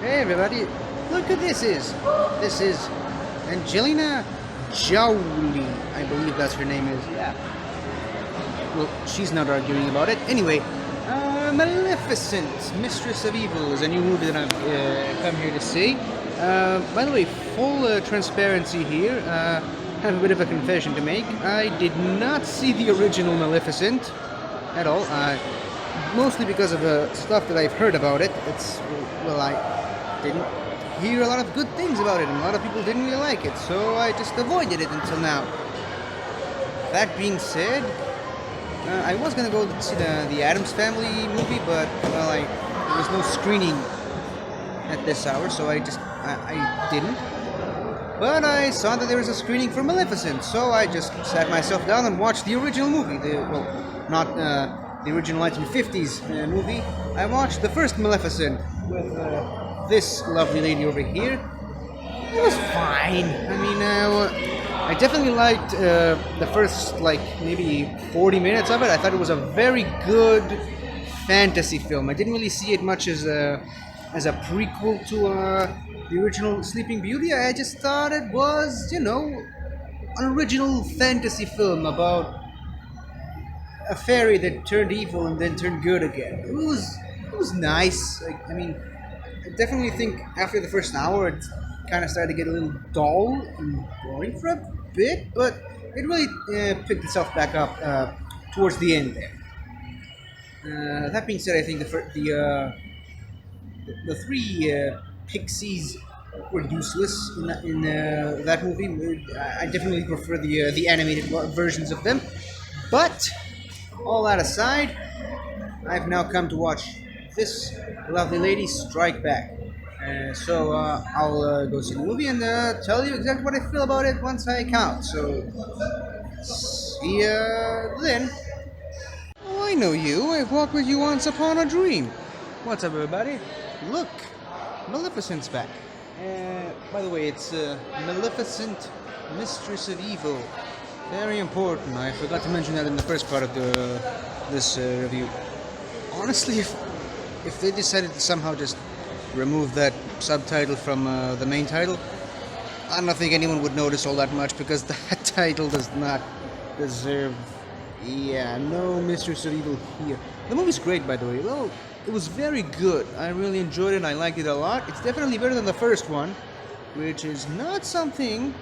Hey everybody, look who this is. This is Angelina Jolie. I believe that's her name is. Yeah. Well, she's not arguing about it. Anyway, Maleficent, Mistress of Evil is a new movie that I've come here to see. By the way, full transparency here. I have a bit of a confession to make. I did not see the original Maleficent at all. Mostly because of stuff that I've heard about it. I didn't hear a lot of good things about it, and a lot of people didn't really like it, so I just avoided it until now. That being said, I was gonna go see the Addams Family movie, but there was no screening at this hour, so I didn't. But I saw that there was a screening for Maleficent, so I just sat myself down and watched the original movie. Not the original 1950s movie. I watched the first Maleficent with this lovely lady over here. It was fine. I definitely liked the first, maybe 40 minutes of it. I thought it was a very good fantasy film. I didn't really see it much as a prequel to the original Sleeping Beauty. I just thought it was, an original fantasy film about a fairy that turned evil and then turned good again. It was nice. I definitely think after the first hour it kind of started to get a little dull and boring for a bit, but it really picked itself back up towards the end there. That being said, I think the three pixies were useless in that movie. I definitely prefer the animated versions of them, but all that aside, I've now come to watch this lovely lady strike back. So I'll go see the movie and tell you exactly what I feel about it once I count. So, see ya then. Oh, I know you. I've walked with you once upon a dream. What's up, everybody? Look, Maleficent's back. By the way, it's Maleficent, Mistress of Evil. Very important. I forgot to mention that in the first part of this review. Honestly, if they decided to somehow just remove that subtitle from the main title, I don't think anyone would notice all that much, because that title does not deserve. Yeah, no Mistress of Evil here. The movie's great, by the way. Well, it was very good. I really enjoyed it and I liked it a lot. It's definitely better than the first one, which is not something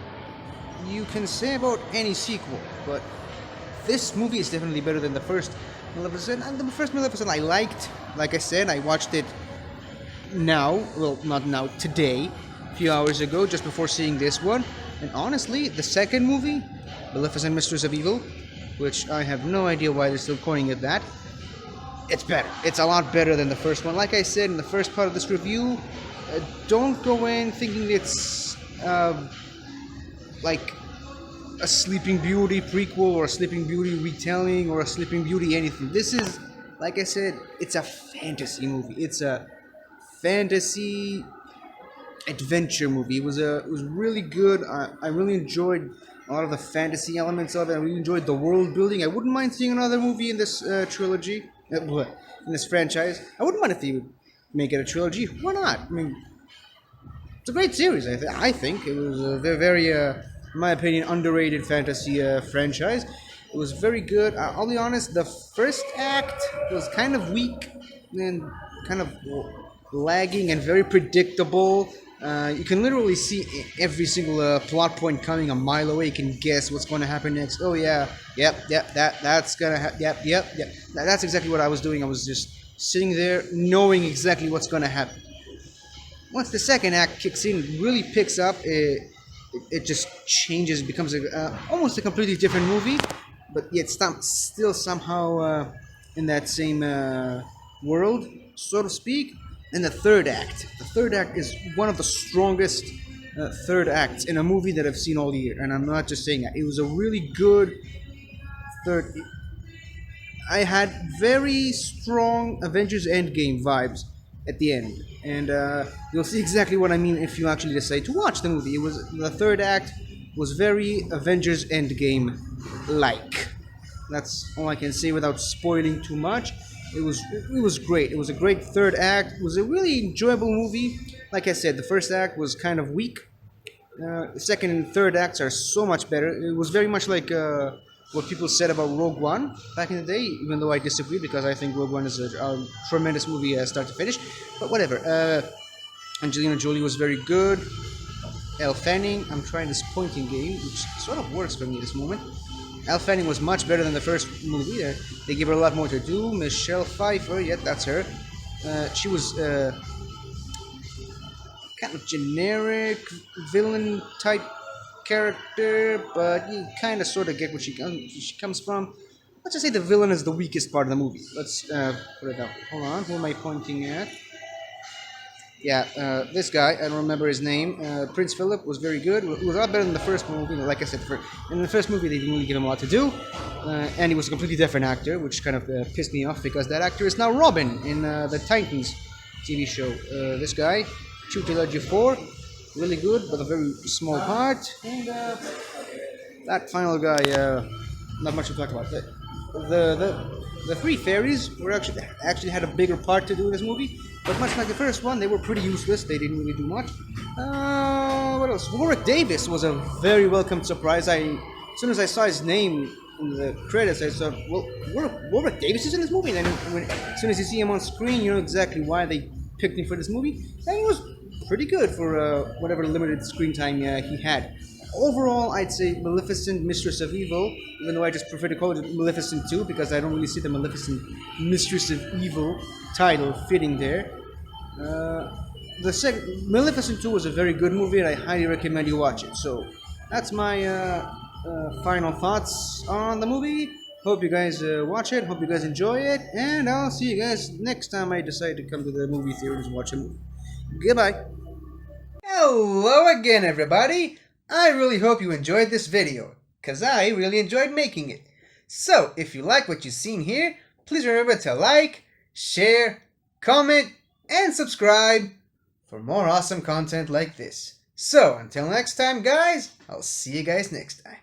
you can say about any sequel, but this movie is definitely better than the first Maleficent. And the first Maleficent I liked. Like I said, I watched it now, well, not now, today, a few hours ago, just before seeing this one. And honestly, the second movie, Maleficent, Mistress of Evil, which I have no idea why they're still calling it that, it's better. It's a lot better than the first one. Like I said in the first part of this review, don't go in thinking it's like a Sleeping Beauty prequel or a Sleeping Beauty retelling or a Sleeping Beauty anything. This is, like I said, it's a fantasy movie. It's a fantasy adventure movie. It was really good. I really enjoyed a lot of the fantasy elements of it. I really enjoyed the world building. I wouldn't mind seeing another movie in this trilogy, in this franchise. I wouldn't mind if they would make it a trilogy. Why not? It's a great series. I think it was a very, in my opinion, underrated fantasy franchise. It was very good. I'll be honest, the first act was kind of weak and kind of lagging and very predictable. You can literally see every single plot point coming a mile away. You can guess what's going to happen next. Oh yeah, yep, that's gonna happen. Yep. That's exactly what I was doing. I was just sitting there knowing exactly what's going to happen. Once the second act kicks in, it really picks up. It just changes, becomes almost a completely different movie, but yet still somehow in that same world, so to speak. And the third act is one of the strongest third acts in a movie that I've seen all year, and I'm not just saying that. It was a really good third. I had very strong Avengers Endgame vibes at the end, and you'll see exactly what I mean if you actually decide to watch the movie. The third act was very Avengers Endgame like. That's all I can say without spoiling too much. It was great. It was a great third act. It was a really enjoyable movie. Like I said, the first act was kind of weak. The second and third acts are so much better. It was very much like what people said about Rogue One back in the day, even though I disagree because I think Rogue One is a tremendous movie start to finish. But whatever. Angelina Jolie was very good. Elle Fanning, I'm trying this pointing game, which sort of works for me at this moment. Elle Fanning was much better than the first movie. They gave her a lot more to do. Michelle Pfeiffer, yeah, that's her. She was kind of generic villain type character, but you kind of sort of get what she comes from. Let's just say the villain is the weakest part of the movie. Let's put it that way. Hold on, who am I pointing at? Yeah, this guy, I don't remember his name. Prince Philip was very good. He was a lot better than the first movie. Like I said, in the first movie they didn't really give him a lot to do, and he was a completely different actor, which kind of pissed me off because that actor is now Robin in the Titans TV show. This guy, Tutelage 4, really good, but a very small part. And that final guy, not much to talk about. The three fairies were actually had a bigger part to do in this movie, but much like the first one, they were pretty useless. They didn't really do much. What else? Warwick Davis was a very welcome surprise. As soon as I saw his name in the credits, I thought, well, Warwick Davis is in this movie. And then as soon as you see him on screen, you know exactly why they picked him for this movie. And he was pretty good for whatever limited screen time he had. Overall, I'd say Maleficent, Mistress of Evil, even though I just prefer to call it Maleficent 2 because I don't really see the Maleficent, Mistress of Evil title fitting there. Maleficent 2 was a very good movie and I highly recommend you watch it. So that's my final thoughts on the movie. Hope you guys watch it, hope you guys enjoy it, and I'll see you guys next time I decide to come to the movie theater to watch a movie. Goodbye. Hello again, everybody. I really hope you enjoyed this video, because I really enjoyed making it. So, if you like what you've seen here, please remember to like, share, comment, and subscribe for more awesome content like this. So, until next time, guys, I'll see you guys next time.